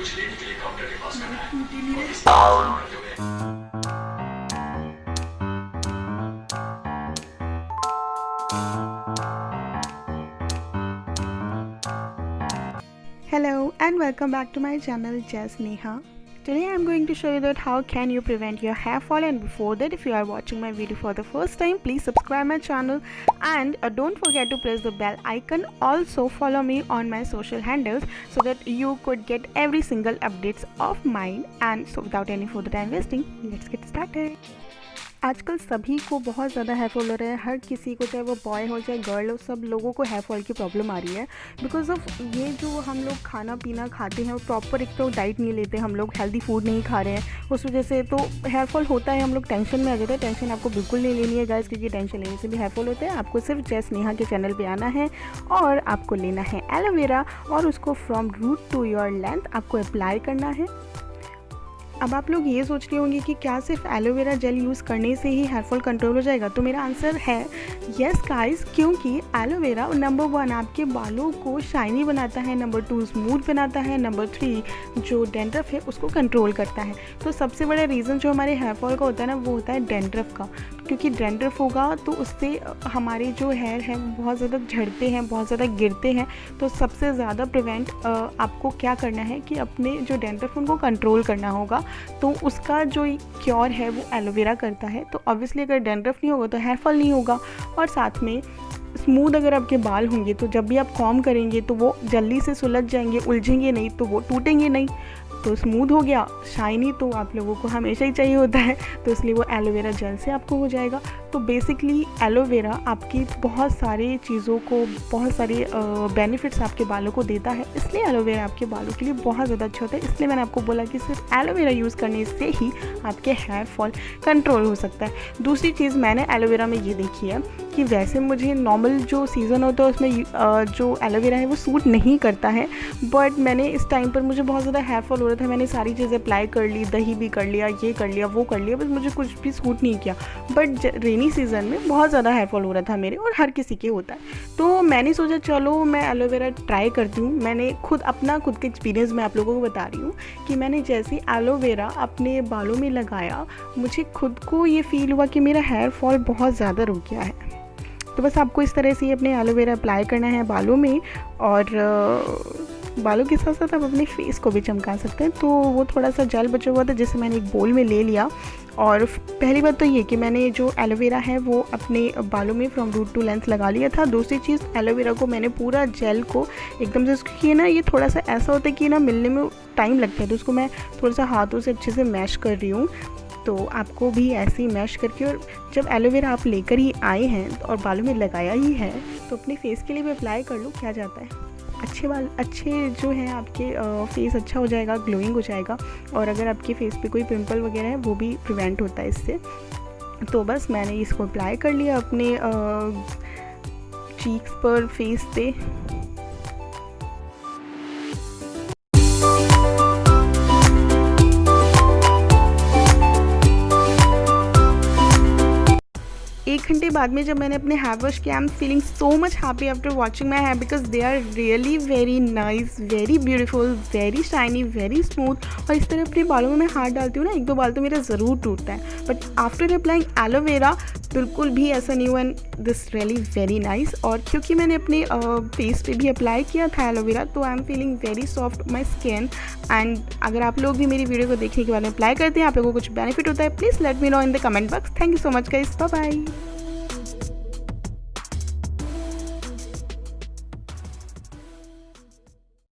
कुछ लेने के लिए काउंटर के पास करना है और इस करते हुए Hello and welcome back to my channel 𝘼𝙀𝙍𝙍. Today I am going to show you that how can you prevent your hair fall, and before that, if you are watching my video for the first time, please subscribe my channel and don't forget to press the bell icon. Also follow me on my social handles so that you could get every single updates of mine. And so without any further time wasting, let's get started. आजकल सभी को बहुत ज़्यादा hair fall हो रहा है. हर किसी को, चाहे वो बॉय हो चाहे गर्ल हो, सब लोगों को हेयर फॉल की प्रॉब्लम आ रही है बिकॉज ऑफ ये जो हम लोग खाना पीना खाते हैं वो प्रॉपर एक तो डाइट नहीं लेते, हम लोग हेल्दी फूड नहीं खा रहे हैं, उस वजह से तो हेयर फॉल होता है. हम लोग टेंशन में आ जाते हैं. टेंशन आपको बिल्कुल नहीं लेनी है गाइस, क्योंकि टेंशन लेने से भी हेयर फॉल होता है. आपको सिर्फ 𝘼𝙀𝙍 के चैनल पर आना है और आपको लेना है एलोवेरा और उसको from root to your length आपको अप्लाई करना है. अब आप लोग ये सोच रहे होंगे कि क्या सिर्फ एलोवेरा जेल यूज़ करने से ही हेयर फॉल कंट्रोल हो जाएगा. तो मेरा आंसर है येस गाइस, क्योंकि एलोवेरा नंबर 1 आपके बालों को शाइनी बनाता है, नंबर 2 स्मूथ बनाता है, नंबर 3 जो डैंड्रफ है उसको कंट्रोल करता है. तो सबसे बड़ा रीज़न जो हमारे हेयर फॉल का होता है ना, वो होता है डैंड्रफ का, क्योंकि डैंड्रफ होगा तो उससे हमारे जो हेयर है बहुत ज़्यादा झड़ते हैं, बहुत ज़्यादा गिरते हैं. तो सबसे ज़्यादा प्रिवेंट आपको क्या करना है कि अपने जो डैंड्रफ उनको कंट्रोल करना होगा. तो उसका जो क्योर है वो एलोवेरा करता है. तो ऑब्वियसली अगर डैंड्रफ नहीं होगा तो हेयर फॉल नहीं होगा, और साथ में स्मूथ अगर आपके बाल होंगे तो जब भी आप कॉम्ब करेंगे तो वो जल्दी से सुलझ जाएंगे, उलझेंगे नहीं, तो वो टूटेंगे नहीं. तो स्मूथ हो गया, शाइनी तो आप लोगों को हमेशा ही चाहिए होता है, तो इसलिए वो एलोवेरा जेल से आपको हो जाएगा. तो बेसिकली एलोवेरा आपकी बहुत सारी चीज़ों को, बहुत सारे बेनिफिट्स आपके बालों को देता है, इसलिए एलोवेरा आपके बालों के लिए बहुत ज़्यादा अच्छा होता है. इसलिए मैंने आपको बोला कि सिर्फ एलोवेरा यूज़ करने से ही आपके हेयर फॉल कंट्रोल हो सकता है. दूसरी चीज़ मैंने एलोवेरा में ये देखी है कि वैसे मुझे नॉर्मल जो सीज़न होता है उसमें जो एलोवेरा है वो सूट नहीं करता है, बट मैंने इस टाइम पर मुझे बहुत ज़्यादा हेयर फॉल हो रहा था. मैंने सारी चीज़ें अप्लाई कर ली, दही भी कर लिया, ये कर लिया, वो कर लिया, बस मुझे कुछ भी सूट नहीं किया. बट रेनी सीज़न में बहुत ज़्यादा हेयर फॉल हो रहा था मेरे, और हर किसी के होता है. तो मैंने सोचा चलो मैं एलोवेरा ट्राई करती हूँ. मैंने खुद का एक्सपीरियंस मैं आप लोगों को बता रही हूँ कि मैंने जैसे एलोवेरा अपने बालों में लगाया, मुझे खुद को ये फील हुआ कि मेरा हेयर फॉल बहुत ज़्यादा रुक गया है. तो बस आपको इस तरह से अपने एलोवेरा अप्लाई करना है बालों में, और बालों के साथ साथ आप अपने फेस को भी चमका सकते हैं. तो वो थोड़ा सा जेल बचा हुआ था जिसे मैंने एक बोल में ले लिया. और पहली बात तो ये कि मैंने जो एलोवेरा है वो अपने बालों में फ्रॉम रूट टू लेंथ लगा लिया था. दूसरी चीज़, एलोवेरा को मैंने पूरा जेल को एकदम से, क्योंकि ना ये थोड़ा सा ऐसा होता है कि ना मिलने में टाइम लगता है, तो उसको मैं थोड़ा सा हाथों से अच्छे से मैश कर रही हूँ. तो आपको भी ऐसे ही मैश करके, और जब एलोवेरा आप लेकर ही आए हैं और बालों में लगाया ही है तो अपने फेस के लिए भी अप्लाई कर लो. क्या जाता है, अच्छे बाल, अच्छे जो हैं आपके फेस अच्छा हो जाएगा, ग्लोइंग हो जाएगा. और अगर आपके फेस पे कोई पिंपल वगैरह है वो भी प्रिवेंट होता है इससे. तो बस मैंने इसको अप्लाई कर लिया अपने चीक्स पर, फेस पे. एक घंटे बाद में जब मैंने अपने हेयर वॉश किया, I am feeling so much happy after watching my hair, because they are really very nice, very beautiful, very shiny, very smooth. और इस तरह अपने बालों में मैं हाथ डालती हूँ ना, 1-2 बाल तो मेरा ज़रूर टूटता है, बट आफ्टर अप्लाइंग एलोवेरा बिल्कुल भी ऐसा नहीं हुआ. And this really very nice. और क्योंकि मैंने अपने फेस पे भी अप्लाई किया था एलोवेरा, तो आई am feeling very soft my skin. And अगर आप लोग भी मेरी वीडियो को देखने के बाद में अप्लाई करते हैं, आप लोगों को कुछ बेनिफिट होता है, please let me know in the comment box. Thank you so much guys, bye bye.